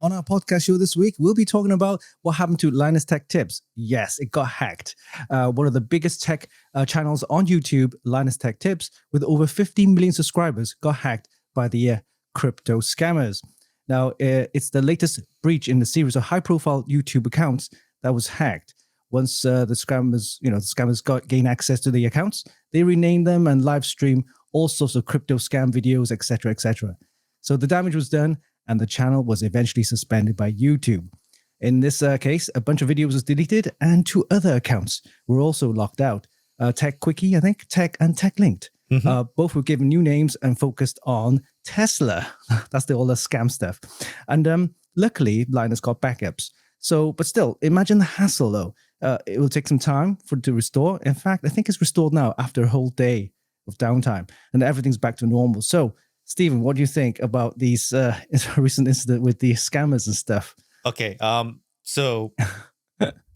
On our podcast show this week, we'll be talking about what happened to Linus Tech Tips. Yes, it got hacked. One of the biggest tech channels on YouTube, Linus Tech Tips, with over 15 million subscribers, got hacked by the crypto scammers. Now, it's the latest breach in the series of high-profile YouTube accounts that was hacked. Once the scammers gained access to the accounts, they renamed them and live stream all sorts of crypto scam videos, etc., etc. So the damage was done, and the channel was eventually suspended by YouTube. In this case, a bunch of videos was deleted, and 2 other accounts were also locked out. Tech Quickie, I think, Tech and Tech Linked. Mm-hmm. Both were given new names and focused on Tesla. That's all the scam stuff. And luckily, Linus got backups. So, but still, imagine the hassle, though. It will take some time for it to restore. In fact, I think it's restored now after a whole day of downtime, and everything's back to normal. So, Stephen, what do you think about these recent incident with the scammers and stuff? Okay, so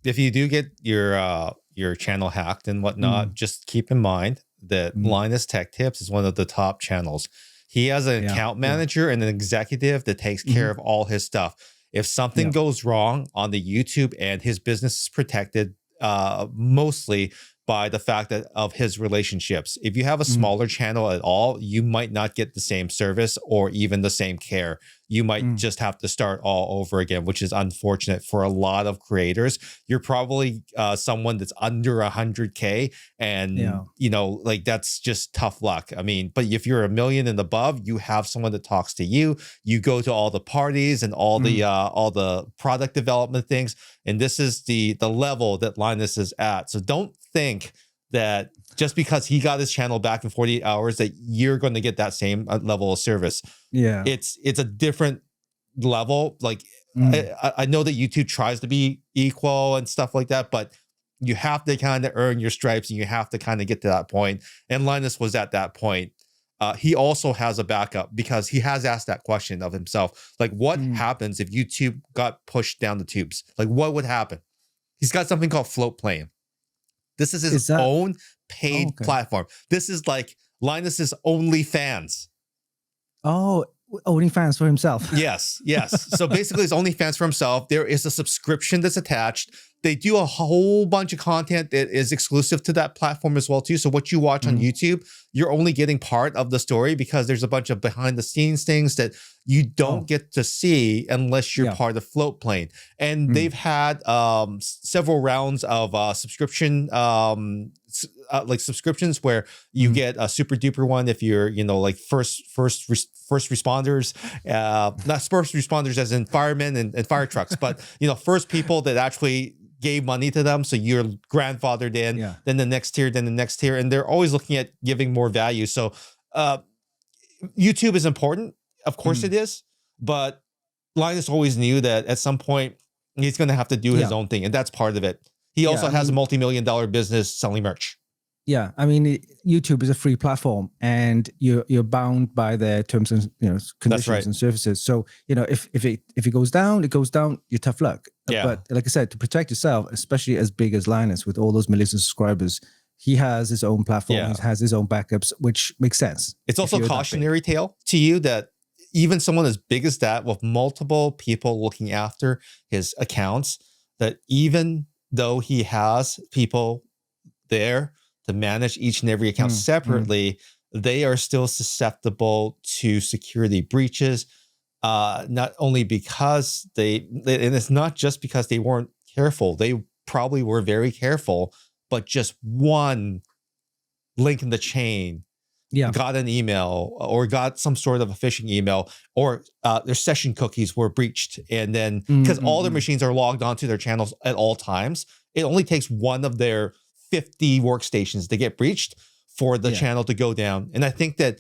if you do get your channel hacked and whatnot, just keep in mind that Linus Tech Tips is one of the top channels. He has an account manager and an executive that takes care of all his stuff. If something goes wrong on the YouTube and his business is protected mostly by the fact that of his relationships. If you have a smaller channel at all, you might not get the same service or even the same care. You might just have to start all over again, which is unfortunate for a lot of creators. You're probably someone that's under 100K, and you know, like that's just tough luck. I mean, but if you're 1 million and above, you have someone that talks to you. You go to all the parties and all the product development things, and this is the level that Linus is at. So don't think that just because he got his channel back in 48 hours that you're going to get that same level of service. Yeah, it's a different level. Like I know that YouTube tries to be equal and stuff like that, but you have to kind of earn your stripes and you have to kind of get to that point. And Linus was at that point. He also has a backup because he has asked that question of himself. Like, what happens if YouTube got pushed down the tubes? Like, what would happen? He's got something called Float Plane. This is his own paid platform. This is like Linus's OnlyFans. Oh, OnlyFans for himself. Yes. So basically, it's OnlyFans for himself. There is a subscription that's attached. They do a whole bunch of content that is exclusive to that platform as well, too. So what you watch on YouTube, you're only getting part of the story because there's a bunch of behind the scenes things that you don't get to see unless you're part of Float Plane. And they've had several rounds of subscription like subscriptions where you get a super duper one if you're, you know, like first responders, not first responders as in firemen and fire trucks, but, you know, first people that actually gave money to them. So you're grandfathered in, then the next tier, then the next tier. And they're always looking at giving more value. So YouTube is important. Of course it is. But Linus always knew that at some point he's going to have to do his own thing. And that's part of it. He also has a multi-million-dollar business selling merch. Yeah, I mean, YouTube is a free platform, and you're bound by their terms and conditions and services. So if it goes down, it goes down. You're tough luck. Yeah. But like I said, to protect yourself, especially as big as Linus with all those millions of subscribers, he has his own platform. He has his own backups, which makes sense. It's also a cautionary tale to you that even someone as big as that, with multiple people looking after his accounts, that even though he has people there to manage each and every account separately, they are still susceptible to security breaches. Not only because and it's not just because they weren't careful. They probably were very careful, but just one link in the chain got an email or got some sort of a phishing email, or their session cookies were breached. And then because all their machines are logged onto their channels at all times, it only takes one of their 50 workstations to get breached for the channel to go down. And I think that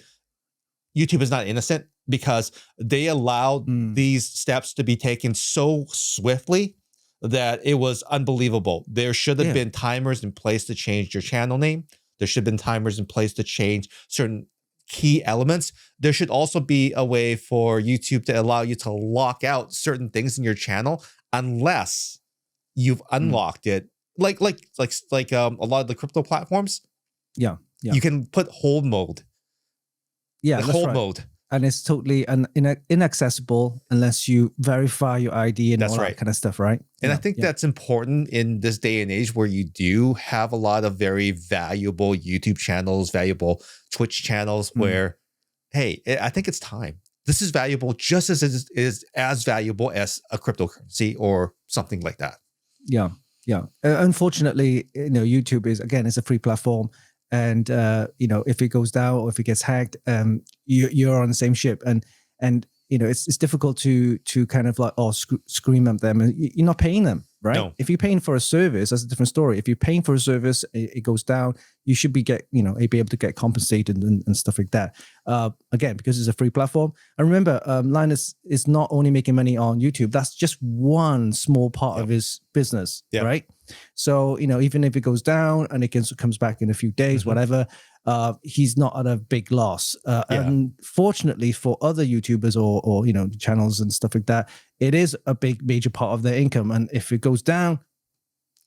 YouTube is not innocent because they allowed these steps to be taken so swiftly that it was unbelievable. There should have been timers in place to change your channel name. There should have been timers in place to change certain key elements. There should also be a way for YouTube to allow you to lock out certain things in your channel unless you've unlocked it. Like a lot of the crypto platforms. You can put hold mode. Yeah, hold mode. and it's totally inaccessible unless you verify your ID and That's all right. that kind of stuff, right? And I think that's important in this day and age where you do have a lot of very valuable YouTube channels, valuable Twitch channels where, hey, I think it's time. This is valuable just as it is as valuable as a cryptocurrency or something like that. Yeah. Unfortunately, YouTube is a free platform. And, if it goes down or if it gets hacked, you're on the same ship. And it's difficult to kind of like, scream at them. And you're not paying them, right? No. If you're paying for a service, that's a different story. If you're paying for a service, it goes down, you should be be able to get compensated and stuff like that. Again, because it's a free platform. And remember, Linus is not only making money on YouTube. That's just one small part of his business, right? So, even if it goes down and it comes back in a few days, whatever, he's not at a big loss. Unfortunately for other YouTubers or channels and stuff like that, it is a major part of their income. And if it goes down,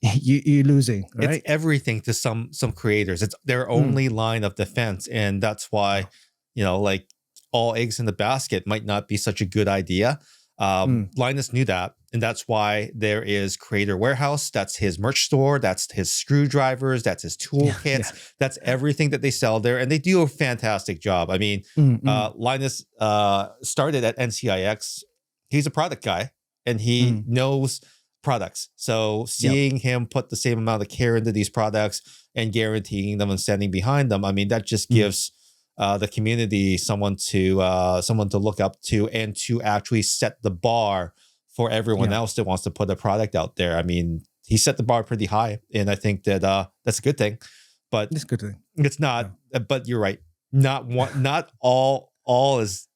you're losing, right? It's everything to some creators. It's their only line of defense. And that's why, like all eggs in the basket might not be such a good idea. Linus knew that. And that's why there is Creator Warehouse. That's his merch store. That's his screwdrivers. That's his toolkits. That's everything that they sell there. And they do a fantastic job. I mean, Linus started at NCIX. He's a product guy and he knows products. So seeing him put the same amount of care into these products and guaranteeing them and standing behind them, I mean, that just gives the community someone to look up to and to actually set the bar for everyone else that wants to put a product out there. I mean, he set the bar pretty high, and I think that that's a good thing. But it's a good thing. It's not. But you're right. Not all is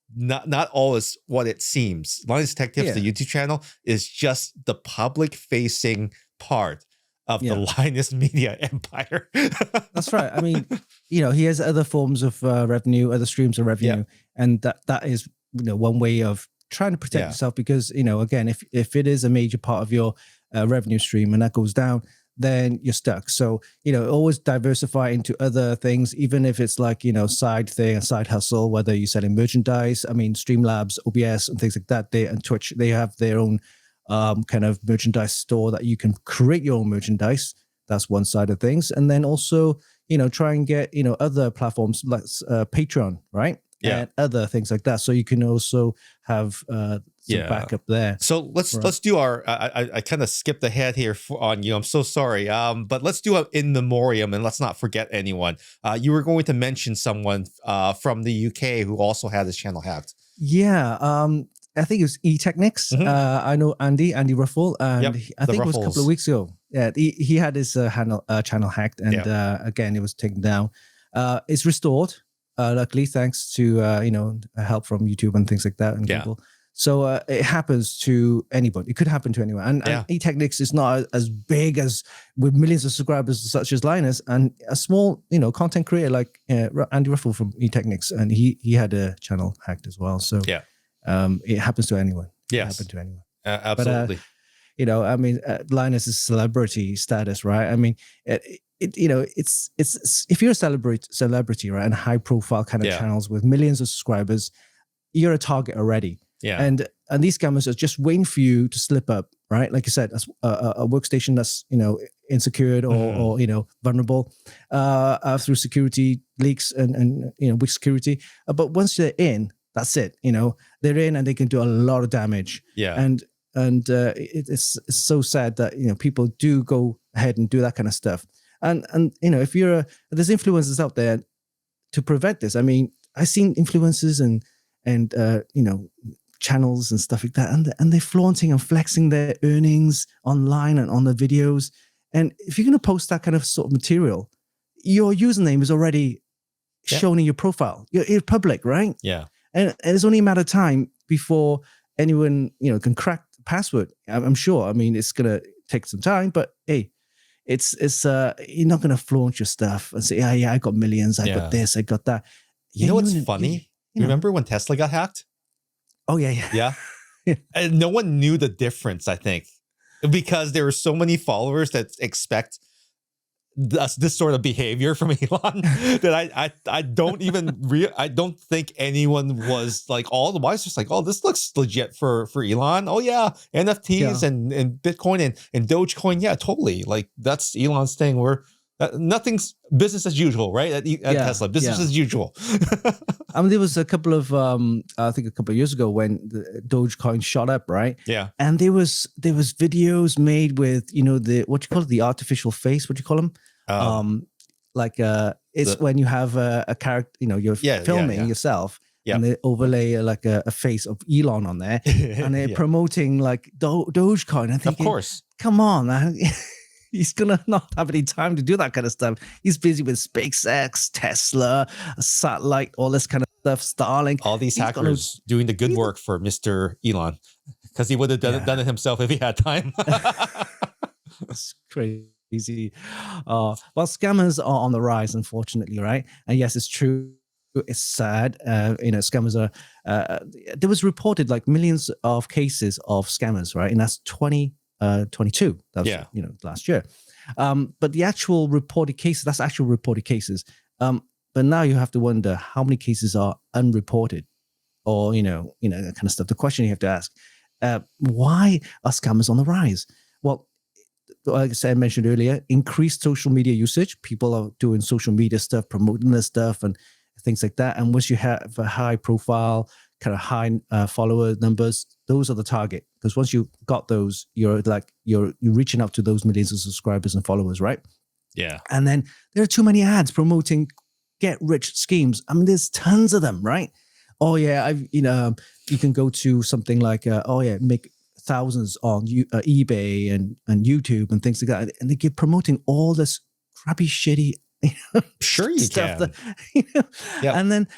what it seems. Linus Tech Tips, the YouTube channel, is just the public facing part of the Linus media empire. That's right. I mean, he has other forms of revenue, other streams of revenue, and that is one way of trying to protect yourself, because again, if it is a major part of your revenue stream and that goes down, then you're stuck. So always diversify into other things, even if it's like side thing, a side hustle, whether you're selling merchandise. I mean, Streamlabs, OBS, and things like that. And Twitch, they have their own kind of merchandise store that you can create your own merchandise. That's one side of things. And then also try and get other platforms like Patreon, right? And other things like that. So you can also have some backup there. So let's do our. I kind of skipped ahead here on you. I'm so sorry. But let's do an in memoriam and let's not forget anyone. You were going to mention someone from the UK who also had his channel hacked. Yeah. I think it was eTechnics. I know Andy Ruffle, and I think it was a couple of weeks ago. Yeah, he had his channel hacked, and again, it was taken down. It's restored. Luckily, thanks to help from YouTube and things like that and Google. So it happens to anybody. It could happen to anyone. And eTechnics is not as big as with millions of subscribers such as Linus, and a small content creator like Andy Ruffle from eTechnics, and he had a channel hacked as well. So it happens to anyone. Yes, it happened to anyone. Absolutely. But, I mean, Linus is celebrity status, right? I mean, it's if you're a celebrity, right, and high profile kind of channels with millions of subscribers, you're a target already. Yeah. And these scammers are just waiting for you to slip up, right? Like you said, a workstation that's insecure or vulnerable through security leaks and weak security. But once they're in, that's it. They're in and they can do a lot of damage. Yeah. And it's so sad that people do go ahead and do that kind of stuff. And if there's influencers out there to prevent this. I mean, I've seen influencers and channels and stuff like that, and they're flaunting and flexing their earnings online and on the videos. And if you're going to post that kind of sort of material, your username is already shown in your profile. You're public, right? Yeah. And it's only a matter of time before anyone can crack the password. I'm sure. I mean, it's going to take some time, but hey, it's you're not going to flaunt your stuff and say, I got millions, I got this, I got that. You know what's funny? You remember when Tesla got hacked? Oh, yeah. And no one knew the difference, I think, because there were so many followers that expect this sort of behavior from Elon that I don't even I don't think anyone was like all the wise just like, oh, this looks legit for Elon. Oh yeah, NFTs and Bitcoin and Dogecoin. Yeah, totally. Like that's Elon's thing. Where nothing's business as usual, right? At Tesla, business as usual. I mean, there was a couple of I think a couple of years ago when the Dogecoin shot up, right? Yeah. And there was videos made with, you know, the what you call it, the artificial face, what do you call them? It's when you have a character, you know, you're filming yourself. Yeah. And they overlay like a face of Elon on there, and they're promoting like Dogecoin. I think, of course, come on, man. He's gonna not have any time to do that kind of stuff. He's busy with SpaceX, Tesla, satellite, all this kind of stuff, Starlink. All these hackers doing the good work for Mr. Elon, because he would have done it himself if he had time. It's crazy. Well, scammers are on the rise, unfortunately, right? And yes, it's true. It's sad. You know, scammers are. There was reported like millions of cases of scammers, right? And that's 2022. That was, you know, last year. But the actual reported cases, that's actual reported cases. But now you have to wonder how many cases are unreported, or you know that kind of stuff. The question you have to ask: why are scammers on the rise? Well, like I said, I mentioned earlier, increased social media usage. People are doing social media stuff, promoting this stuff, and things like that. And once you have a high profile, kind of high follower numbers, those are the target. Because once you got those, you're reaching out to those millions of subscribers and followers, right? Yeah. And then there are too many ads promoting get rich schemes. I mean, there's tons of them, right? Oh yeah, you can go to something like make thousands on eBay and YouTube and things like that, and they keep promoting all this crappy, shitty. Sure, you stuff can. That, and then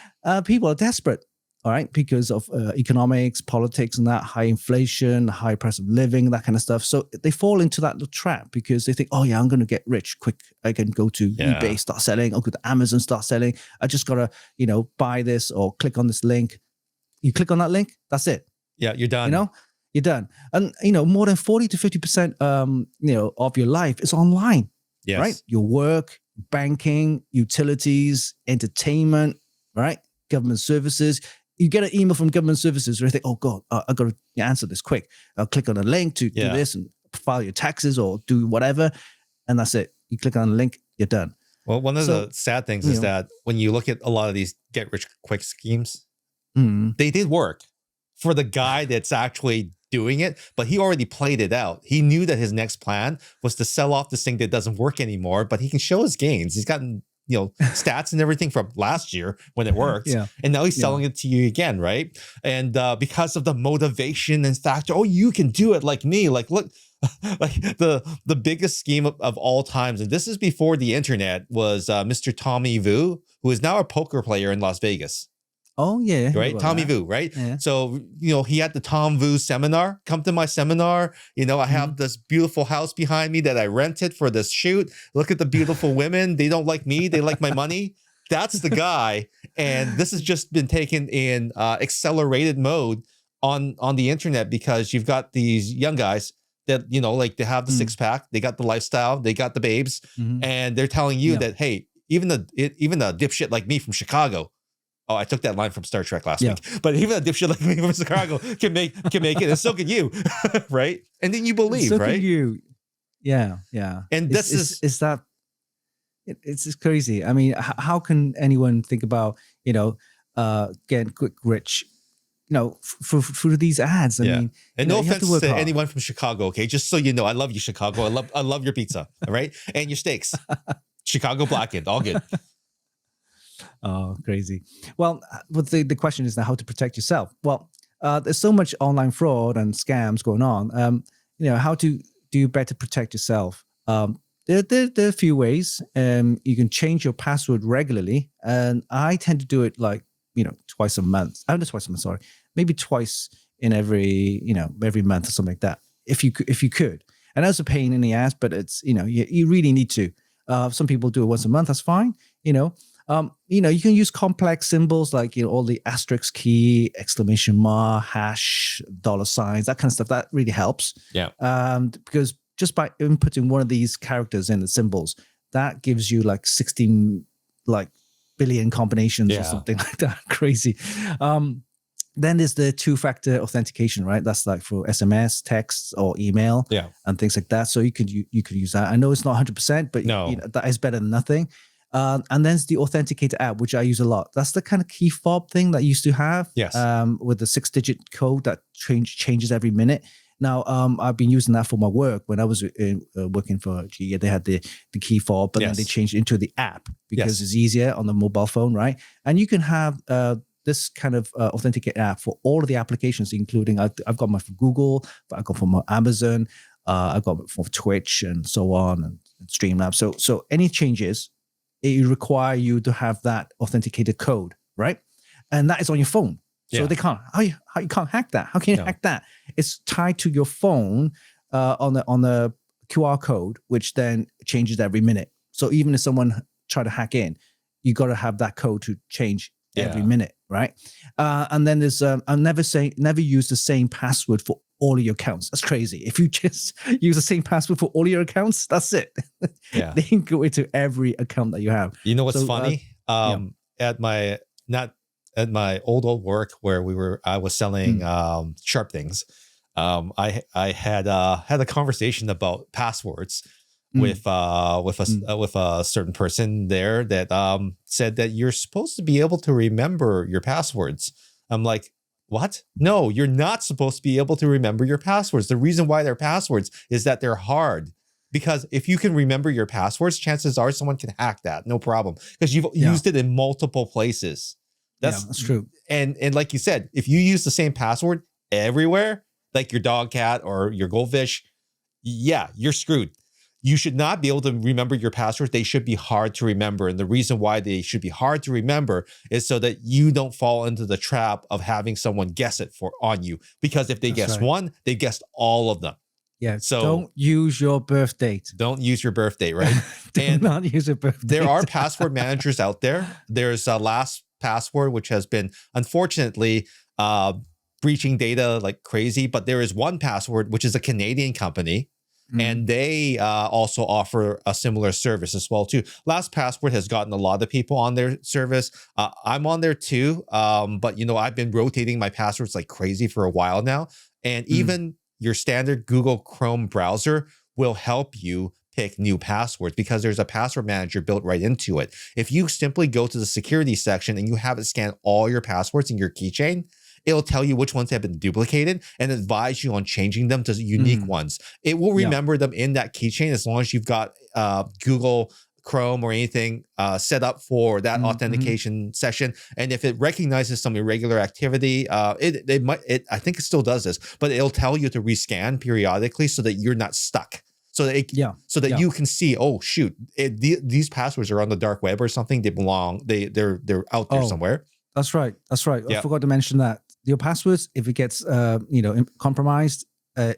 people are desperate. All right, because of economics, politics, and that high inflation, high price of living, that kind of stuff. So they fall into that little trap because they think, oh yeah, I'm going to get rich quick. I can go to eBay, start selling. I'll go to Amazon, start selling. I just got to, buy this or click on this link. You click on that link, that's it. Yeah, you're done. You're done. And, more than 40 to 50%, of your life is online. Yes. Right? Your work, banking, utilities, entertainment, right? Government services. You get an email from government services where you think, oh God, I got to answer this quick. I'll click on a link to do this and file your taxes or do whatever. And that's it. You click on a link, you're done. Well, one of the sad things is that when you look at a lot of these get rich quick schemes, they did work for the guy that's actually doing it, but he already played it out. He knew that his next plan was to sell off this thing that doesn't work anymore, but he can show his gains. He's gotten stats and everything from last year when it worked. And now he's selling it to you again, right? And because of the motivation and factor, oh, you can do it like me. Like, look, like the biggest scheme of all times, and this is before the internet, was Mr. Tommy Vu, who is now a poker player in Las Vegas. Oh yeah, right. Tommy Vu, right? Yeah. So he had the Tom Vu seminar. Come to my seminar. I have this beautiful house behind me that I rented for this shoot. Look at the beautiful women. They don't like me. They like my money. That's the guy. And this has just been taken in accelerated mode on the internet because you've got these young guys that like they have the six pack. They got the lifestyle. They got the babes, and they're telling you that hey, even a dipshit like me from Chicago. Oh, I took that line from Star Trek last week. But even a dipshit like me from Chicago can make it, and so can you, right? And then you believe, so right? Can you. Yeah. And it's just crazy. I mean, how can anyone think about getting quick rich? For these ads. I mean, and no offense to anyone from Chicago, okay? Just so you know, I love you, Chicago. I love your pizza, all right, and your steaks, Chicago blackened, all good. Oh, crazy. Well, but the question is now how to protect yourself. Well, there's so much online fraud and scams going on. How to do you better protect yourself? There are a few ways. You can change your password regularly, and I tend to do it twice a month. Not twice a month, sorry, maybe twice in every month or something like that. If you could, and that's a pain in the ass, but it's you really need to. Some people do it once a month. That's fine. You can use complex symbols like all the asterisk key, exclamation mark, hash, $signs, that kind of stuff. That really helps. Yeah. Because just by inputting one of these characters in the symbols, that gives you like 16 like billion combinations or Yeah. something like that. Crazy. Then there's the two-factor authentication, right? That's like for SMS, texts, or email, and things like that. So you could use that. I know it's not 100%, but that is better than nothing. And then there's the Authenticator app, which I use a lot. That's the kind of key fob thing that I used to have. Yes. With the 6-digit code that changes every minute. Now, I've been using that for my work. When I was working for GE, they had the key fob, but then they changed it into the app because it's easier on the mobile phone, right? And you can have this kind of Authenticate app for all of the applications, including I've got my for Google, but I've got for my Amazon, I've got for Twitch and so on, and Streamlabs. So any changes, it require you to have that authenticated code, right? And that is on your phone. So they can't. How you can't hack that? How can you hack that? It's tied to your phone on the QR code, which then changes every minute. So even if someone try to hack in, you got to have that code to change every minute, right? And then there's never use the same password for all of your accounts. That's crazy. If you just use the same password for all of your accounts, that's it. They can go into every account that you have. You know what's funny? At my old work where I was selling sharp things. I had a conversation about passwords with a certain person there that said that you're supposed to be able to remember your passwords. I'm like, what? No, you're not supposed to be able to remember your passwords. The reason why they're passwords is that they're hard. Because if you can remember your passwords, chances are someone can hack that, no problem. Because you've used it in multiple places. That's true. And like you said, if you use the same password everywhere, like your dog, cat, or your goldfish, you're screwed. You should not be able to remember your passwords. They should be hard to remember. And the reason why they should be hard to remember is so that you don't fall into the trap of having someone guess it on you. Because if they guess one, they guessed all of them. Yeah. So don't use your birth date. Don't use your birth date, right? Do not use your birth date. There are password managers out there. There's LastPassword, which has been unfortunately breaching data like crazy. But there is 1Password, which is a Canadian company. And they also offer a similar service as well too. LastPassword has gotten a lot of people on their service. I'm on there too, but I've been rotating my passwords like crazy for a while now. And even your standard Google Chrome browser will help you pick new passwords because there's a password manager built right into it. If you simply go to the security section and you have it scan all your passwords in your keychain, it'll tell you which ones have been duplicated and advise you on changing them to unique ones. It will remember them in that keychain as long as you've got Google Chrome or anything set up for that authentication session. And if it recognizes some irregular activity, I think it still does this, but it'll tell you to rescan periodically so that you're not stuck. So that you can see, oh shoot, these passwords are on the dark web or something. They belong. They're out there somewhere. That's right. I forgot to mention that your passwords, if it gets compromised,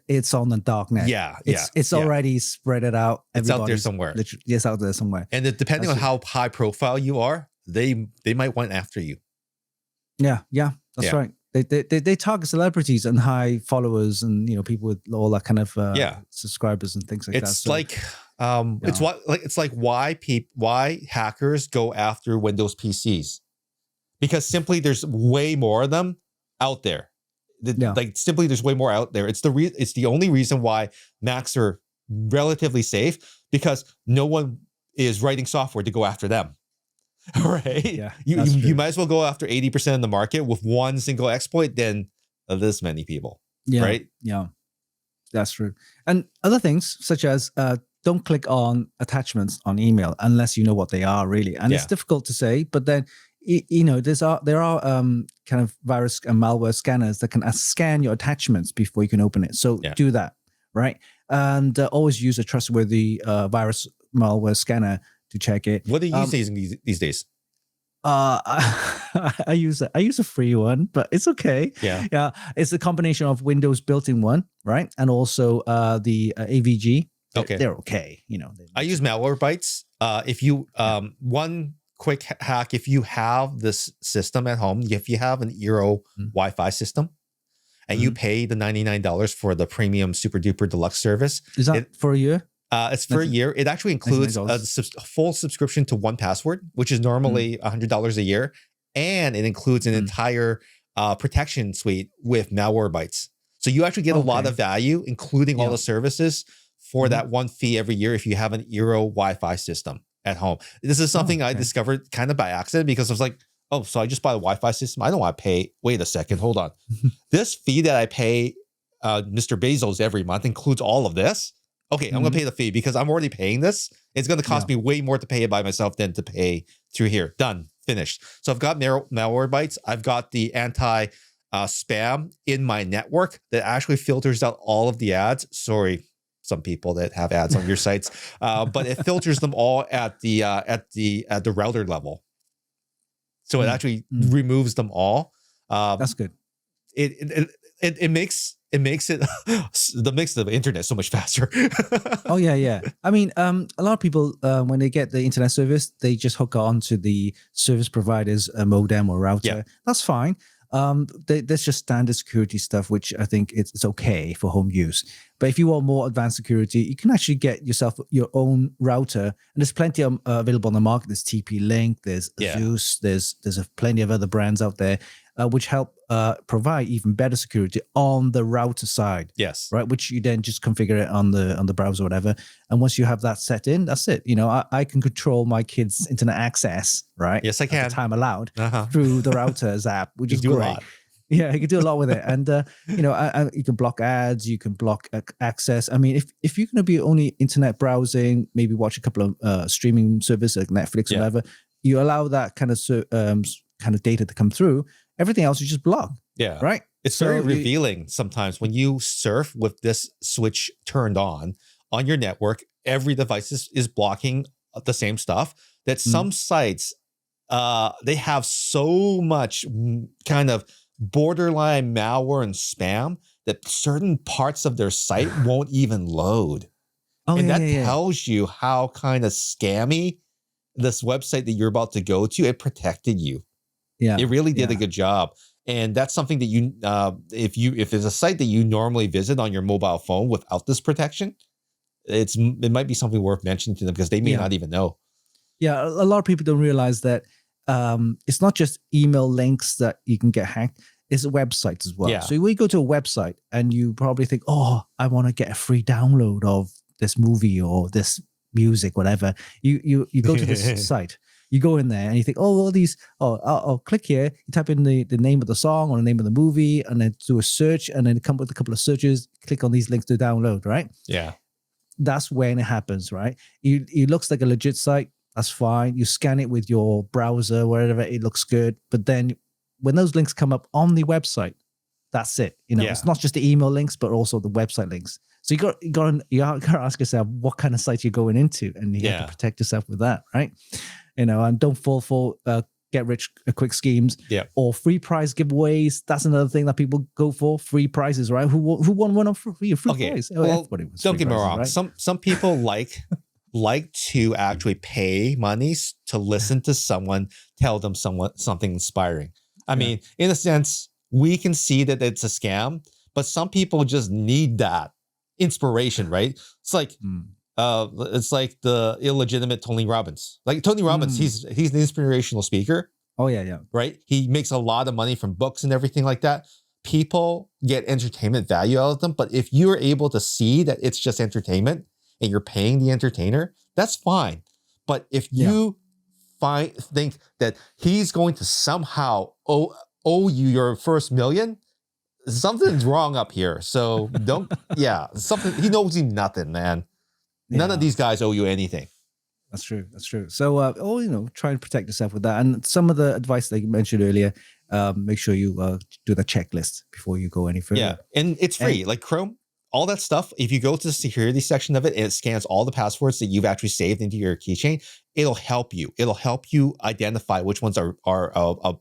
it's on the dark net. It's already spread it out. It's out there somewhere. It's out there somewhere. And depending on how high profile you are, they might want after you. That's right. They target celebrities and high followers and people with all that kind of subscribers and things like that. It's like why hackers go after Windows PCs, because simply there's way more of them out there. Simply there's way more out there. It's the only reason why Macs are relatively safe, because no one is writing software to go after them. Right? Yeah, you might as well go after 80% of the market with one single exploit than this many people. Right? Yeah, that's true. And other things such as don't click on attachments on email unless you know what they are really. And it's difficult to say, but then there are kind of virus and malware scanners that can scan your attachments before you can open it. So do that, right? And always use a trustworthy virus malware scanner to check it. What are you using these days? I use a free one, but it's okay. Yeah. It's a combination of Windows built-in one, right, and also the AVG. They're okay. I use Malwarebytes. If you one quick hack, if you have this system at home, if you have an Eero Wi-Fi system, and you pay the $99 for the premium super duper deluxe service, is that for a year? It's for a year. It actually includes a full subscription to 1Password, which is normally $100 a year. And it includes an entire protection suite with Malwarebytes. So you actually get a lot of value, including all the services for that one fee every year if you have an Eero Wi-Fi system at home. This is something I discovered kind of by accident because I was like, oh, so I just buy a Wi-Fi system. I don't want to pay. Wait a second. Hold on. This fee that I pay Mr. Bezos every month includes all of this. Okay, I'm going to pay the fee because I'm already paying this. It's going to cost me way more to pay it by myself than to pay through here. Done. Finished. So I've got Malwarebytes. I've got the anti-spam in my network that actually filters out all of the ads. Sorry, some people that have ads on your sites, but it filters them all at the router level. So it actually removes them all. That's good. It makes the internet so much faster. Oh yeah. I mean, a lot of people when they get the internet service, they just hook on to the service provider's modem or router. Yeah. That's fine. There's just standard security stuff, which I think it's okay for home use. But if you want more advanced security, you can actually get yourself your own router, and there's plenty of, available on the market. There's TP-Link, there's Zeus, there's plenty of other brands out there which help provide even better security on the router side. Yes, right. Which you then just configure it on the browser or whatever, and once you have that set in, that's it. You know, I can control my kids' internet access, right? Yes, I can. Time allowed through the routers app, which is great. Yeah, you can do a lot with it, and you know, you can block ads, you can block access. I mean, if you're going to be only internet browsing, maybe watch a couple of streaming services like Netflix or whatever, you allow that kind of data to come through. Everything else you just block. Yeah, right. It's very revealing sometimes when you surf with this switch turned on your network. Every device is blocking the same stuff. That some sites, they have so much kind of borderline malware and spam that certain parts of their site won't even load. And that tells you how kind of scammy this website that you're about to go to, it protected you. Yeah, it really did a good job. And that's something that you, if there's a site that you normally visit on your mobile phone without this protection, it might be something worth mentioning to them because they may not even know. Yeah, a lot of people don't realize that it's not just email links that you can get hacked. It's websites as well. Yeah. So when you go to a website and you probably think, oh, I want to get a free download of this movie or this music, whatever. You go to this site. You go in there and you think, oh, all these, I'll click here. You type in the name of the song or the name of the movie and then do a search and then come up with a couple of searches, click on these links to download, right? Yeah. That's when it happens, right? It looks like a legit site. That's fine. You scan it with your browser, wherever, it looks good. But then when those links come up on the website, that's it. You know, it's not just the email links, but also the website links. So you got to ask yourself what kind of site you're going into, and you have to protect yourself with that, right? You know, and don't fall for get rich quick schemes or free prize giveaways. That's another thing that people go for. Free prizes, right? Who won one of free prize? Well, don't get me wrong. Right? Some people like to actually pay monies to listen to someone tell them something inspiring. I mean, in a sense, we can see that it's a scam, but some people just need that inspiration, right? It's like the illegitimate Tony Robbins. Like Tony Robbins, he's an inspirational speaker. Oh yeah. Right? He makes a lot of money from books and everything like that. People get entertainment value out of them, but if you're able to see that it's just entertainment and you're paying the entertainer, that's fine. But if you think that he's going to somehow owe you your first million, something's wrong up here. So don't, something, he knows you nothing, man. None of these guys owe you anything. That's true. So, try and protect yourself with that. And some of the advice that you mentioned earlier, make sure you do the checklist before you go any further. Yeah, and it's free. Like Chrome, all that stuff, if you go to the security section of it, and it scans all the passwords that you've actually saved into your keychain, it'll help you. It'll help you identify which ones are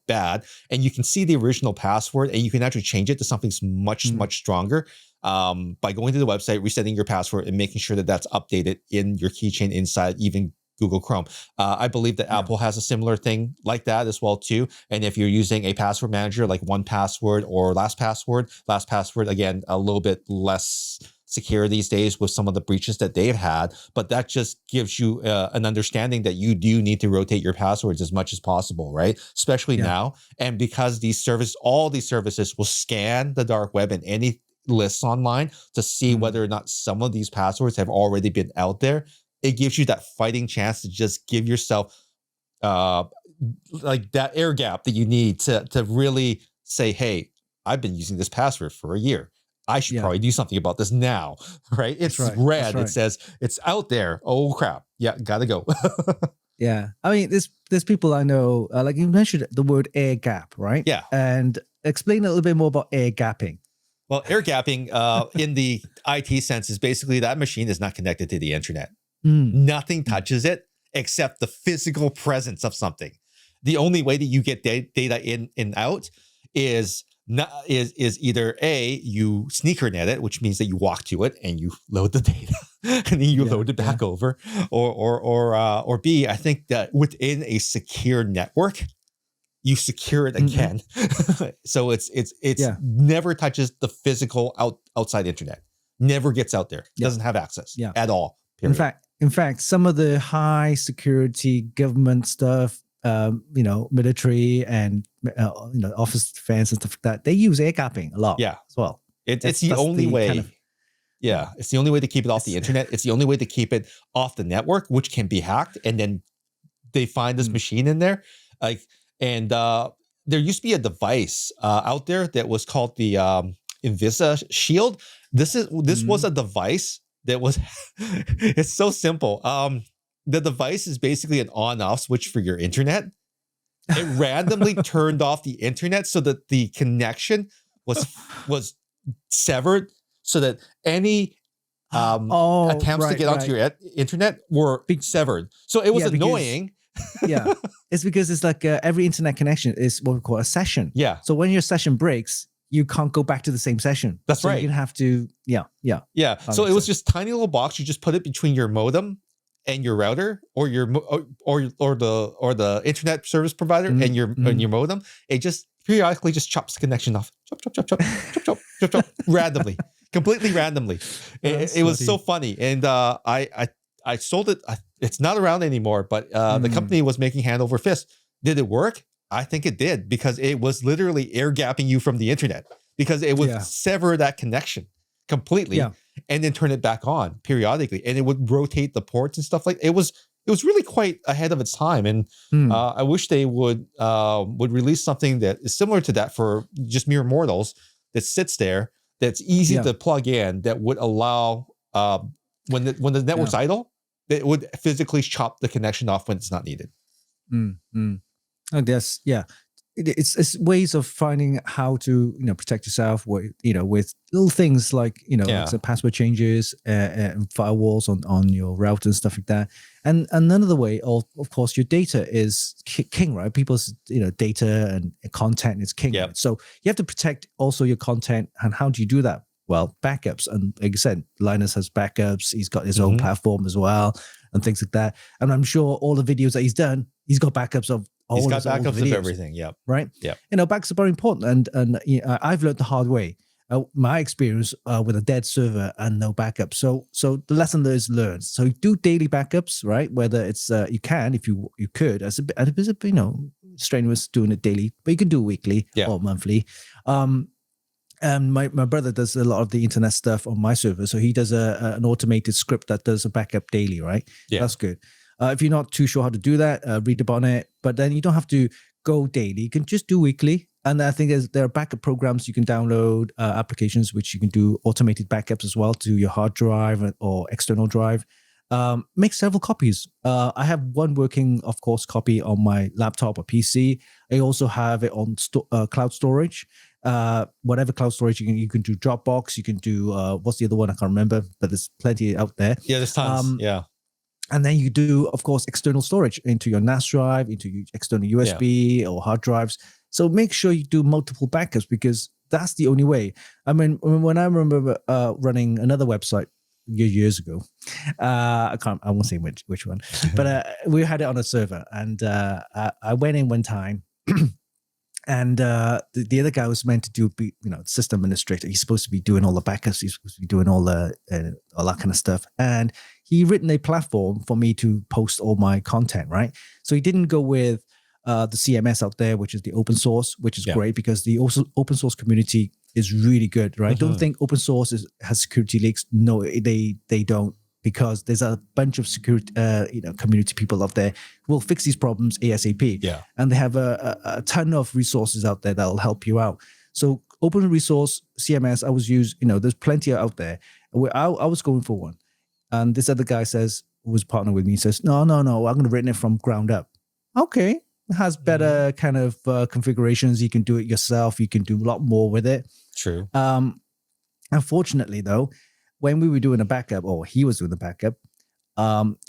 bad. And you can see the original password and you can actually change it to something much stronger by going to the website, resetting your password and making sure that that's updated in your keychain inside even Google Chrome. I believe that Apple has a similar thing like that as well too. And if you're using a password manager like 1Password or LastPassword, again, a little bit less secure these days with some of the breaches that they've had, but that just gives you an understanding that you do need to rotate your passwords as much as possible, right? Especially now. And because all these services will scan the dark web and any lists online to see whether or not some of these passwords have already been out there, it gives you that fighting chance to just give yourself like that air gap that you need to really say, hey, I've been using this password for a year. I should probably do something about this now, right? It's red. It says it's out there. Oh crap! Yeah, gotta go. Yeah, I mean, there's people I know, like you mentioned the word air gap, right? Yeah, and explain a little bit more about air gapping. Well, air gapping in the IT sense is basically that machine is not connected to the internet. Nothing touches it except the physical presence of something. The only way that you get data in and out is either A, you sneaker net it, which means that you walk to it and you load the data and then you load it back over, or B, I think that within a secure network, you secure it again. So it's never touches the physical outside internet, never gets out there, doesn't have access at all. Period. In fact, some of the high security government stuff, military and office defense and stuff like that, they use air gapping a lot. Yeah, as well. It's the only way. It's the only way to keep it off the internet. It's the only way to keep it off the network, which can be hacked. And then they find this machine in there, there used to be a device out there that was called the Invisa Shield. This was a device that was. It's so simple. The device is basically an on-off switch for your internet. It randomly turned off the internet so that the connection was severed, so that any attempts to get onto your internet were severed. So it was annoying. It's because it's like every internet connection is what we call a session. Yeah. So when your session breaks, you can't go back to the same session. That's right. You have to. So it was just tiny little box. You just put it between your modem and your router, or your the internet service provider and your modem. It just periodically just chops the connection off, chop, randomly, completely randomly. It was so funny, and I sold it. It's not around anymore, but the company was making hand over fist. Did it work? I think it did, because it was literally air gapping you from the internet, because it would sever that connection completely and then turn it back on periodically, and it would rotate the ports and stuff like. It was really quite ahead of its time, and I wish they would release something that is similar to that for just mere mortals, that sits there, that's easy to plug in, that would allow when the network's idle, it would physically chop the connection off when it's not needed. I guess, it's ways of finding how to protect yourself with little things like like password changes and firewalls on your router and stuff like that. And another way, of course, your data is king, right? People's data and content is king. Right? So you have to protect also your content. And how do you do that? Well, backups. And like I said, Linus has backups. He's got his own platform as well and things like that. And I'm sure all the videos that he's done, he's got backups of all He's got backups of everything. Yep. Right? Yeah. Backups are very important. And I've learned the hard way. My experience with a dead server and no backup. So the lesson there is learned. So do daily backups, right? Whether it's you can, if you could, as a bit, strenuous doing it daily, but you can do it weekly or monthly. And my brother does a lot of the internet stuff on my server. So he does an automated script that does a backup daily, right? Yeah. That's good. If you're not too sure how to do that, read up on it. But then you don't have to go daily. You can just do weekly. And I think there are backup programs you can download, applications which you can do automated backups as well to your hard drive or external drive. Make several copies. I have one working, of course, copy on my laptop or PC. I also have it on cloud storage. Whatever cloud storage you can do Dropbox. You can do what's the other one? I can't remember, but there's plenty out there. Yeah, there's tons. And then you do, of course, external storage into your NAS drive, into your external USB or hard drives. So make sure you do multiple backups, because that's the only way. I mean, when I remember running another website years ago, I won't say which one, but we had it on a server, and I went in one time And the other guy was meant to be, system administrator. He's supposed to be doing all the backups. He's supposed to be doing all that kind of stuff. And he written a platform for me to post all my content, right? So he didn't go with the CMS out there, which is the open source, which is great because the open source community is really good, right? Don't think open source has security leaks. No, they don't. Because there's a bunch of security, community people out there who will fix these problems ASAP. Yeah. And they have a ton of resources out there that'll help you out. So open resource CMS, I was there's plenty out there. I was going for one. And this other guy says, who was partnering with me, says, no, I'm going to write it from ground up. Okay. It has better kind of configurations. You can do it yourself. You can do a lot more with it. True. Unfortunately, though, when we were doing a backup, or he was doing the backup,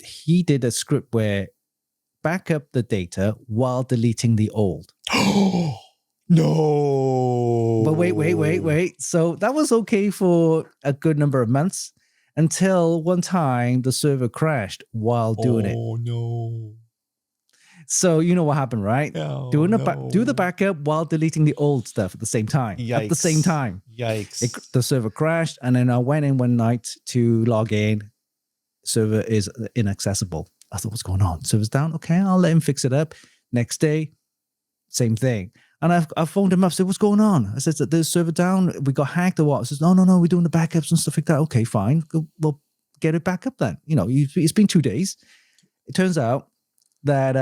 he did a script where backup the data while deleting the old. No. But wait. So that was okay for a good number of months until one time the server crashed while doing it. Oh, no. So you know what happened, right? No, Do the backup while deleting the old stuff at the same time. Yikes. At the same time. Yikes. The server crashed, and then I went in one night to log in. Server is inaccessible. I thought, what's going on? Server's down. Okay, I'll let him fix it up. Next day, same thing. And I phoned him up, said, what's going on? I said, there's server down. We got hacked or what? I said, no, we're doing the backups and stuff like that. Okay, fine. We'll get it back up then. It's been 2 days. It turns out that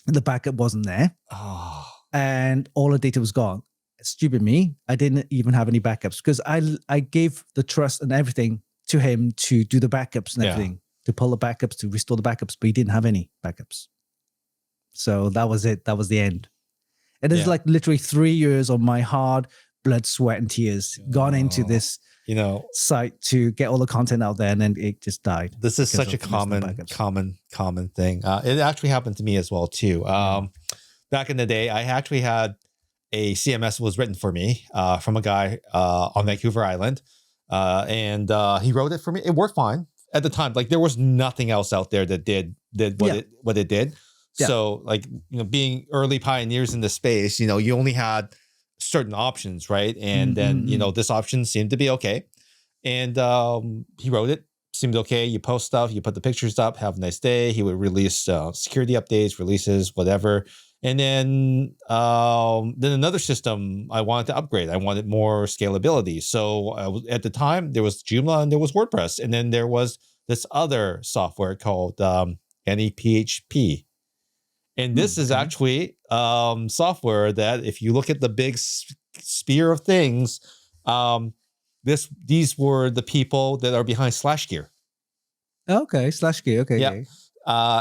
the backup wasn't there. Oh. And all the data was gone. Stupid me. I didn't even have any backups because I gave the trust and everything to him to do the backups and everything, to pull the backups, to restore the backups, but he didn't have any backups. So that was it. That was the end. And it's like literally 3 years of my hard blood, sweat, and tears gone into this site to get all the content out there, and then it just died. This is such a common thing. It actually happened to me as well too. Back in the day, I actually had a CMS was written for me from a guy on Vancouver Island, and he wrote it for me. It worked fine at the time. Like there was nothing else out there that did what it did. Yeah. So being early pioneers in the space, you only had certain options, right? And then, this option seemed to be okay. And he wrote it, seemed okay. You post stuff, you put the pictures up, have a nice day. He would release security updates, releases, whatever. And then another system I wanted to upgrade. I wanted more scalability. So at the time, there was Joomla and there was WordPress. And then there was this other software called NEPHP. And this is actually software that, if you look at the big sphere of things, these were the people that are behind SlashGear. Okay, SlashGear. Okay. Yeah.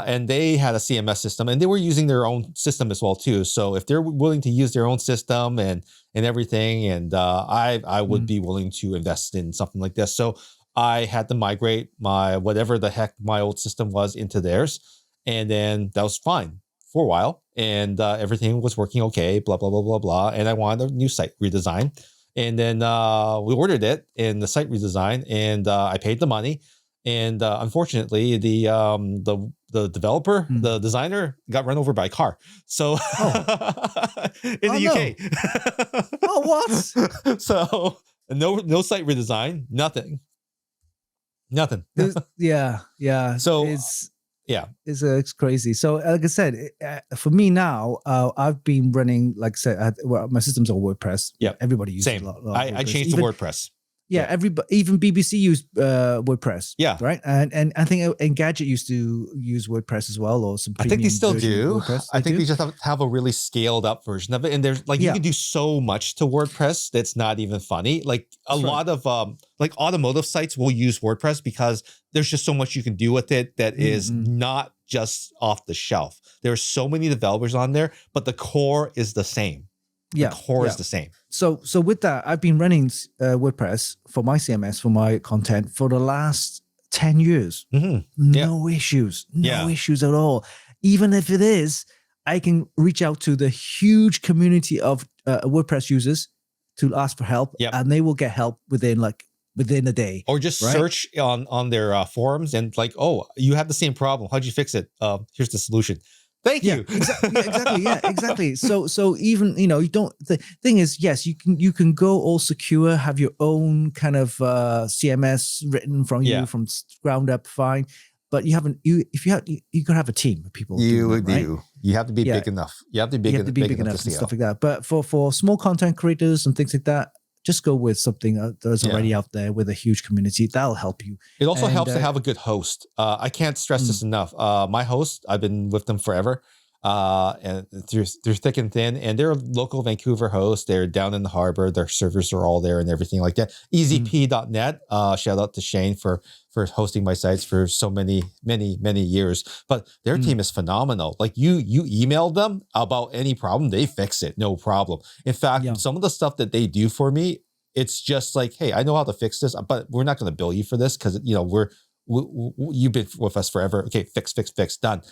And they had a CMS system, and they were using their own system as well too. So if they're willing to use their own system and everything, and I would be willing to invest in something like this. So I had to migrate my whatever the heck my old system was into theirs, and then that was fine for a while, and everything was working okay, blah, blah, blah, blah, blah. And I wanted a new site redesign. And then we ordered it in the site redesign, and I paid the money. And unfortunately, the developer, the designer, got run over by a car. So in the UK. No. What? So no site redesign, nothing. Yeah. So it's crazy. So like I said, for me now, I've been running, like I said, my system's on WordPress. Yeah, everybody uses same. A lot I changed to WordPress. Yeah, everybody, even BBC used WordPress. Yeah, right. And I think Engadget used to use WordPress as well, or some. I think they still do. I think do? they just have a really scaled up version of it, and there's you can do so much to WordPress that's not even funny. Like that's lot of like automotive sites will use WordPress because there's just so much you can do with it that is not just off the shelf. There's so many developers on there, but the core is the same. The core is the same. So with that, I've been running WordPress for my CMS, for my content for the last 10 years. No issues. No issues at all. Even if it is, I can reach out to the huge community of WordPress users to ask for help, and they will get help within a day. Or just search on their forums and like, oh, you have the same problem. How'd you fix it? Here's the solution. Thank you. Exactly. So even you don't. The thing is, yes, you can go all secure, have your own kind of CMS written from you from ground up, fine. But you haven't. You gotta have a team of people. You do. Right? You have to be big enough. You have to be big enough and stuff like that. But for small content creators and things like that, just go with something that's already out there with a huge community. That'll help you. It also helps to have a good host. I can't stress this enough. My host, I've been with them forever, and through thick and thin. And they're a local Vancouver host. They're down in the harbor. Their servers are all there and everything like that. EasyP.net. Shout out to Shane for hosting my sites for so many years. But their team is phenomenal. Like you email them about any problem, they fix it, no problem. In fact, some of the stuff that they do for me, it's just like, hey, I know how to fix this, but we're not going to bill you for this because you've been with us forever. Okay, fix, done.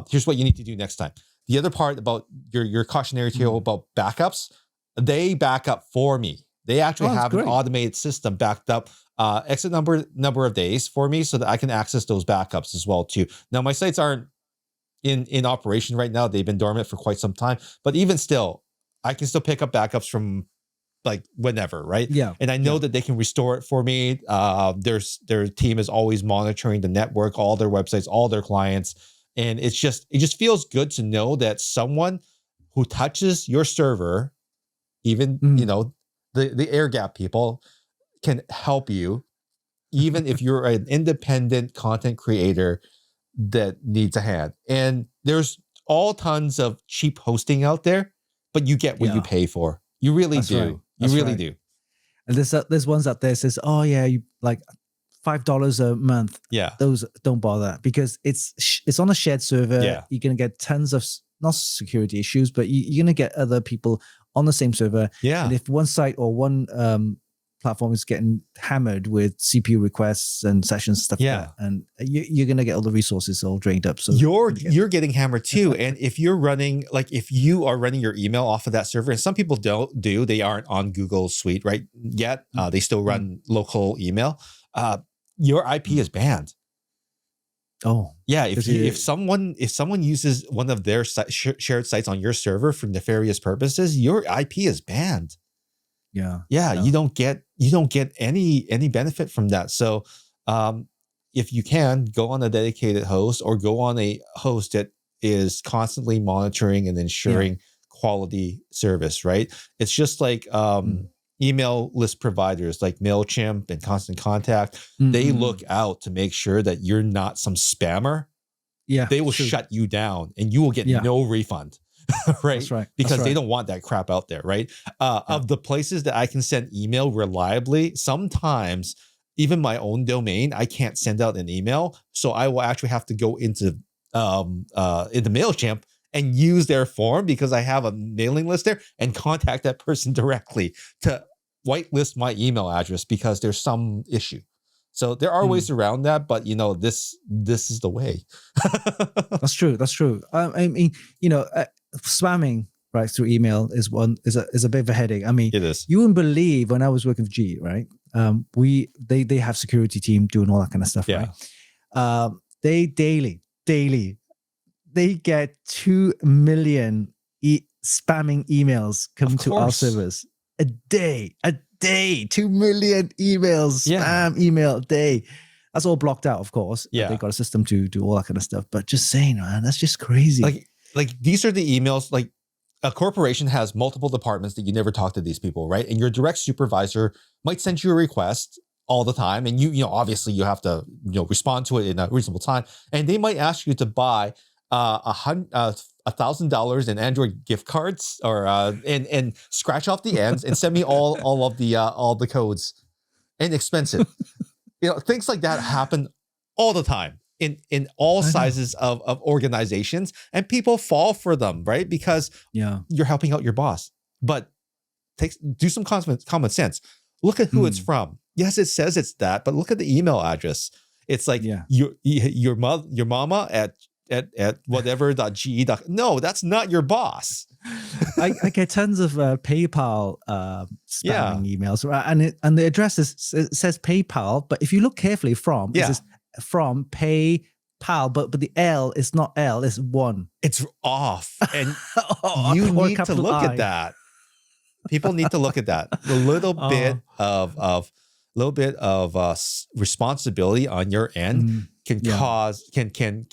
Here's what you need to do next time. The other part about your cautionary tale about backups, they back up for me. They actually have an automated system backed up exit number of days for me so that I can access those backups as well too. Now my sites aren't in operation right now. They've been dormant for quite some time, but even still, I can still pick up backups from like whenever, right? Yeah. And I know that they can restore it for me. Their team is always monitoring the network, all their websites, all their clients. And it just feels good to know that someone who touches your server, even, the air gap people can help you, even if you're an independent content creator that needs a hand. And there's all tons of cheap hosting out there, but you get what you pay for. You really do. Right. You really do. And there's ones out there says, oh yeah, you like $5 a month. Yeah. Those don't bother because it's on a shared server. Yeah. You're going to get tons of not security issues, but you're going to get other people on the same server. Yeah. And if one site or one platform is getting hammered with CPU requests and sessions stuff like that, and you're going to get all the resources all drained up. So you're getting hammered too. And if you are running your email off of that server, and some people they aren't on Google Suite right yet. They still run local email. Your IP is banned. Oh yeah. If someone uses one of their shared sites on your server for nefarious purposes, your IP is banned. Yeah. You don't get any benefit from that. So if you can, go on a dedicated host or go on a host that is constantly monitoring and ensuring quality service, right? It's just like email list providers like Mailchimp and Constant Contact. They look out to make sure that you're not some spammer. Yeah. They will shut you down and you will get no refund. Right? That's right. Because they don't want that crap out there, right? Of the places that I can send email reliably, sometimes even my own domain, I can't send out an email. So I will actually have to go into Mailchimp and use their form because I have a mailing list there and contact that person directly to whitelist my email address because there's some issue. So there are ways around that, but this is the way. That's true. I mean, spamming right through email is a bit of a headache. I mean, it is. You wouldn't believe when I was working for G, right? They have security team doing all that kind of stuff, right? They daily they get 2 million spamming emails come to our servers a day. 2 million emails, spam email a day. That's all blocked out, of course. Yeah, they got a system to do all that kind of stuff. But just saying, man, that's just crazy. Like these are the emails. Like a corporation has multiple departments that you never talk to these people, right? And your direct supervisor might send you a request all the time, and you obviously you have to respond to it in a reasonable time. And they might ask you to buy $1,000 in Android gift cards, or and scratch off the ends and send me all of the codes, and expensive. Things like that happen all the time in all sizes of organizations, and people fall for them, right? Because you're helping out your boss. But do some common sense. Look at who it's from. Yes, it says it's that, but look at the email address. It's like your mama at whatever.ge. No, that's not your boss. I get tons of PayPal spamming emails, right? And the address says PayPal, but if you look carefully, it says from pay pal, but the L is not L, it's one. It's off. And Or you a need to capital look I. at that. People need to look at that. A little bit of responsibility on your end can cause can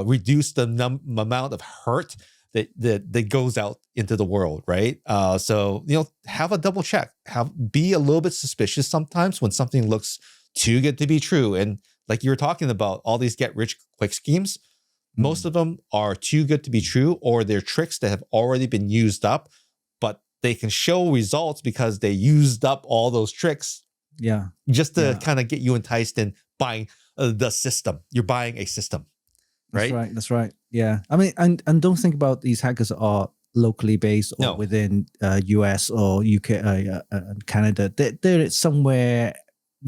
reduce the amount of hurt that goes out into the world, right? So have a double check. Be a little bit suspicious sometimes when something looks too good to be true. And like you were talking about, all these get rich quick schemes, most of them are too good to be true, or they're tricks that have already been used up, but they can show results because they used up all those tricks. Yeah. Just to kind of get you enticed in buying the system. You're buying a system, right? That's right. Yeah. I mean, and don't think about these hackers are locally based or within US or UK and Canada. They're somewhere,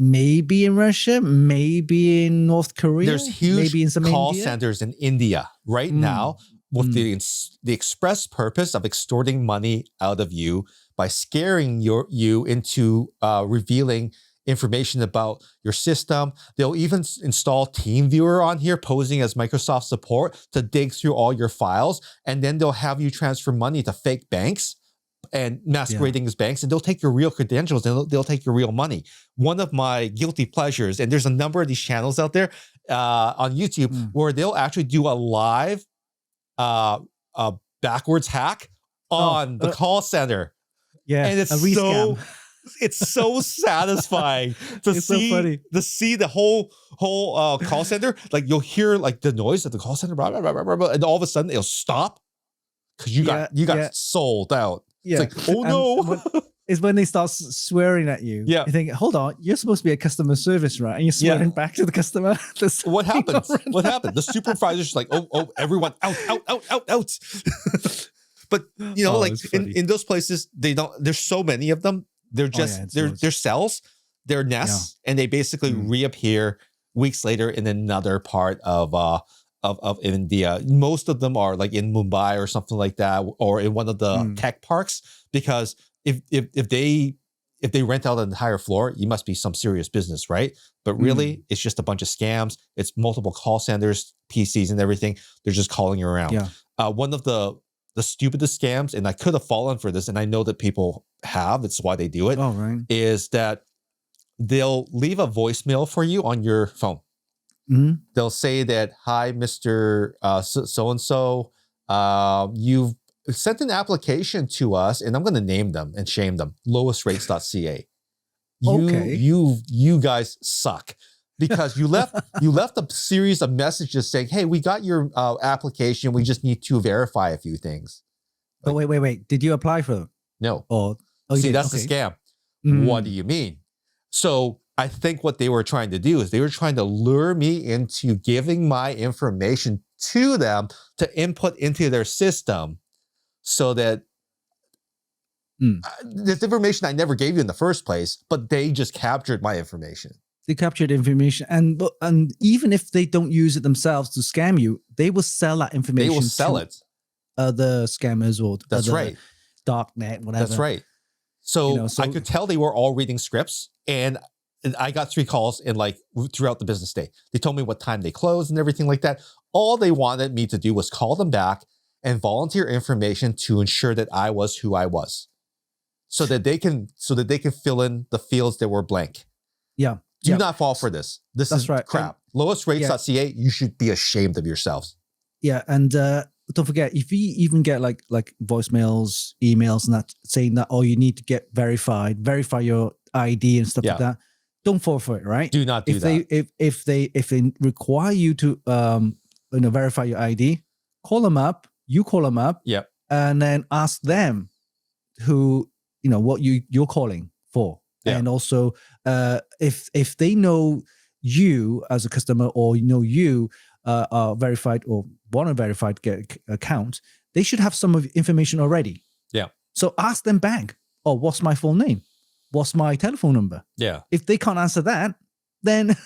maybe in Russia, maybe in North Korea. There's huge maybe in some call India. centers in India right now with the express purpose of extorting money out of you by scaring you into revealing information about your system. They'll even install TeamViewer on here, posing as Microsoft support to dig through all your files, and then they'll have you transfer money to fake banks and masquerading as banks, and they'll take your real credentials and they'll take your real money. One of my guilty pleasures, and there's a number of these channels out there on YouTube where they'll actually do a live backwards hack on the call center. Yeah, and it's so satisfying to see the whole call center. Like you'll hear like the noise at the call center, blah, blah, blah, blah, blah, and all of a sudden it'll stop because you got sold out. Yeah. It's like, oh no. Is when they start swearing at you. Yeah. You think, hold on, you're supposed to be a customer service, right? And you're swearing back to the customer. What happens? What happened? The supervisor's like, oh, everyone out. But in those places, they don't. There's so many of them. They're just they're cells, they're nests, and they basically reappear weeks later in another part of India. Most of them are like in Mumbai or something like that, or in one of the tech parks. Because if they rent out an entire floor, you must be some serious business, right? But really, it's just a bunch of scams. It's multiple call centers, PCs, and everything. They're just calling you around. Yeah. One of the stupidest scams, and I could have fallen for this, and I know that people have, it's why they do it, is that they'll leave a voicemail for you on your phone. They'll say that, hi, Mr. So-and-so, you've sent an application to us, and I'm going to name them and shame them, lowestrates.ca. You guys suck. Because you left a series of messages saying, hey, we got your application. We just need to verify a few things. But wait. Did you apply for them? No. See, that's the scam. What do you mean? So I think what they were trying to do is they were trying to lure me into giving my information to them to input into their system so that this information I never gave you in the first place, but they just captured my information. They captured information, and even if they don't use it themselves to scam you, they will sell that information. They will sell it. Other scammers or that's right, darknet, whatever. That's right. So I could tell they were all reading scripts, and I got 3 calls in like throughout the business day. They told me what time they closed and everything like that. All they wanted me to do was call them back and volunteer information to ensure that I was who I was, so that they can fill in the fields that were blank. Yeah. Do not fall for this. That's is right. Crap. Lowestrates.ca, you should be ashamed of yourselves. Yeah, and don't forget, if you even get like voicemails, emails, and that saying that, you need to verify your ID and stuff like that, don't fall for it, right? Do not do that. If they require you to verify your ID, call them up. You call them up. Yep. And then ask them who what you're calling for. Yeah. And also, if they know you as a customer, or you are verified or want a verified account, they should have some of the information already. Yeah. So ask them back. What's my full name? What's my telephone number? Yeah. If they can't answer that, then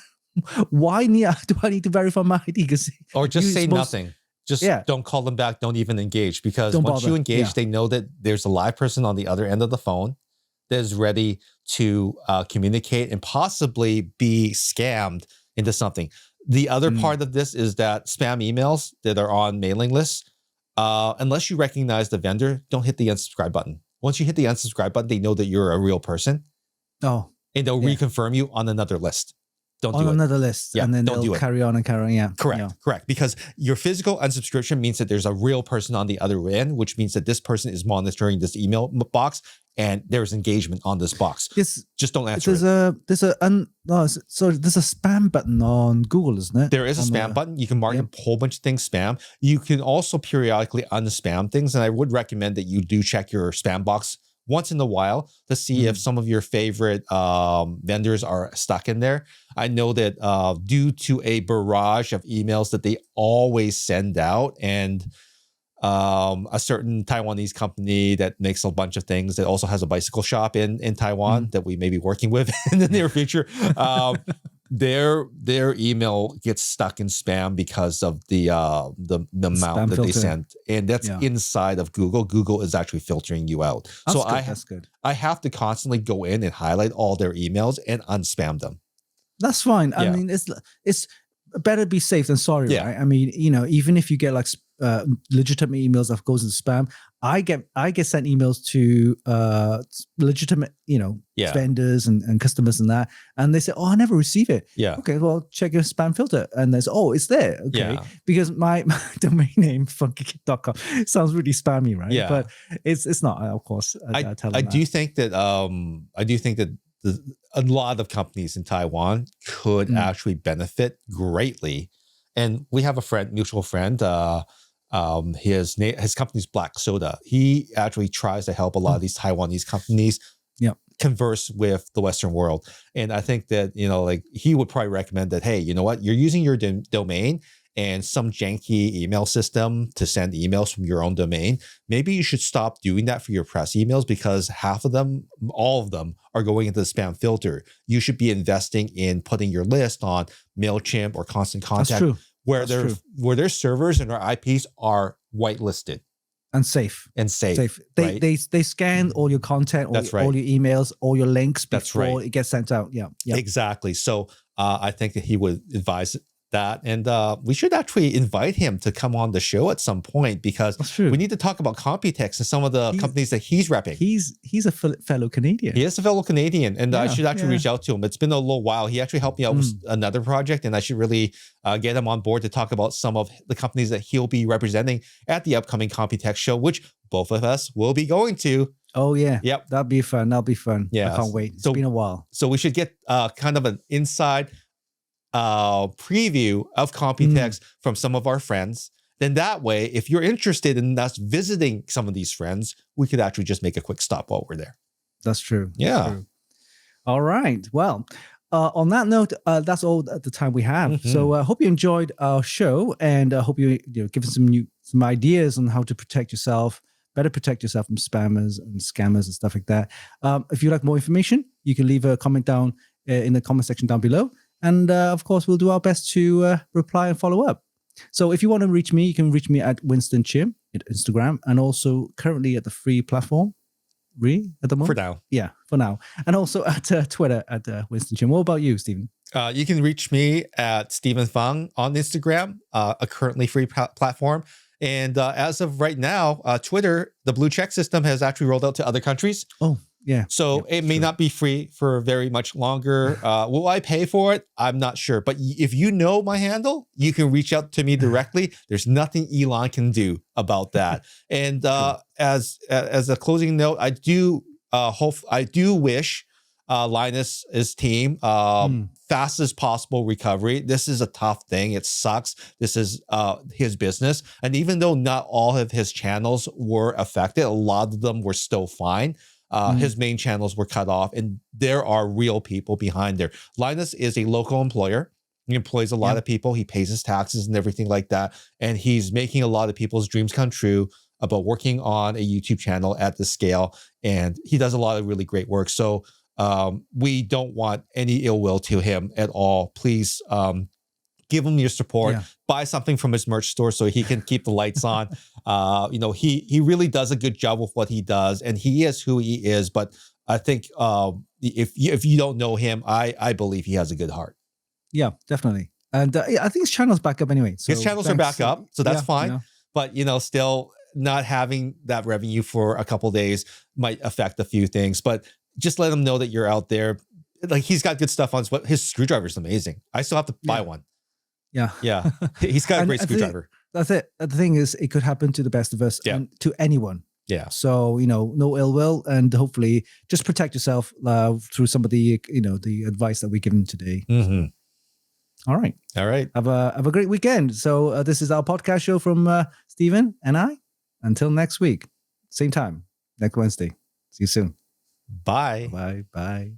why do I need to verify my ID? Or just say nothing. Just don't call them back. Don't even engage, because once you engage, they know that there's a live person on the other end of the phone that is ready to communicate and possibly be scammed into something. The other part of this is that spam emails that are on mailing lists, unless you recognize the vendor, don't hit the unsubscribe button. Once you hit the unsubscribe button, they know that you're a real person. Oh, and they'll reconfirm you on another list. Don't on do it. another list, Yeah, and then don't do they'll it. carry on and carry on. Yeah, Correct, yeah. correct. Because your physical unsubscription means that there's a real person on the other end, which means that this person is monitoring this email box and there's engagement on this box. Just don't answer it. There's a spam button on Google, isn't it? There is a spam button. You can mark a whole bunch of things spam. You can also periodically unspam things, and I would recommend that you do check your spam box once in a while to see if some of your favorite vendors are stuck in there. I know that due to a barrage of emails that they always send out, and a certain Taiwanese company that makes a bunch of things that also has a bicycle shop in Taiwan that we may be working with in the near future, their email gets stuck in spam because of the amount that they send, and that's inside of Google. Google is actually filtering you out. That's good. I have to constantly go in and highlight all their emails and unspam them. That's fine. I mean, it's better be safe than sorry, right? I mean, even if you get like legitimate emails that goes into spam, I get sent emails to legitimate, vendors and customers and that, and they say, "Oh, I never receive it." Yeah. Okay, well, check your spam filter, and there's, "Oh, it's there." Okay, because my domain name funkykid.com sounds really spammy, right? Yeah. But it's not, of course. I do think that a lot of companies in Taiwan could actually benefit greatly, and we have a mutual friend. His company's Black Soda. He actually tries to help a lot of these Taiwanese companies converse with the Western world. And I think that, he would probably recommend that, hey, you know what? You're using your domain and some janky email system to send emails from your own domain. Maybe you should stop doing that for your press emails, because half of them, all of them, are going into the spam filter. You should be investing in putting your list on Mailchimp or Constant Contact. That's true. Where their servers and their IPs are whitelisted and safe. They scan all your content, all your emails, all your links before it gets sent out. Yeah. Exactly. So I think that he would advise that, and we should actually invite him to come on the show at some point, because we need to talk about Computex and some of the companies that he's repping. He's a fellow Canadian. He is a fellow Canadian, and I should actually reach out to him. It's been a little while. He actually helped me out with another project, and I should really get him on board to talk about some of the companies that he'll be representing at the upcoming Computex show, which both of us will be going to. Oh yeah. Yep. That'll be fun. Yeah. I can't wait. It's been a while. So we should get kind of an inside preview of Computex from some of our friends. Then that way, if you're interested in us visiting some of these friends, we could actually just make a quick stop while we're there. That's true. Yeah. True. All right. Well, on that note, that's all the time we have. So I hope you enjoyed our show, and I hope you give us some ideas on how to better protect yourself from spammers and scammers and stuff like that. If you'd like more information, you can leave a comment down in the comment section down below. And of course, we'll do our best to reply and follow up. So if you want to reach me, you can reach me at Winston Chim at Instagram, and also currently at the free platform, at the moment. For now. Yeah, for now. And also at Twitter at Winston Chim. What about you, Stephen? You can reach me at Stephen Fung on Instagram, a currently free platform. And as of right now, Twitter, the blue check system has actually rolled out to other countries. Oh, yeah. So it may not be free for very much longer. Will I pay for it? I'm not sure. But if you know my handle, you can reach out to me directly. There's nothing Elon can do about that. And as a closing note, I do wish Linus's team fastest possible recovery. This is a tough thing. It sucks. This is his business. And even though not all of his channels were affected, a lot of them were still fine. His main channels were cut off, and there are real people behind there. Linus is a local employer. He employs a lot of people. He pays his taxes and everything like that. And he's making a lot of people's dreams come true about working on a YouTube channel at this scale. And he does a lot of really great work. So we don't want any ill will to him at all. Please give him your support. Buy something from his merch store so he can keep the lights on. He really does a good job with what he does, and he is who he is. But I think if you don't know him, I believe he has a good heart. Yeah, definitely. And I think his channel's back up anyway. So His channels are thanks. back up, so that's Yeah, fine. yeah. But still not having that revenue for a couple days might affect a few things. But just let him know that you're out there. Like, he's got good stuff on his screwdriver is amazing. I still have to buy one. Yeah. Yeah. He's got a great screwdriver. That's it. The thing is, it could happen to the best of us and to anyone. Yeah. So, no ill will, and hopefully just protect yourself through some of the, the advice that we given today. Mm-hmm. All right. All right. Have a great weekend. So this is our podcast show from Stephen and I. Until next week, same time, next Wednesday. See you soon. Bye. Bye. Bye.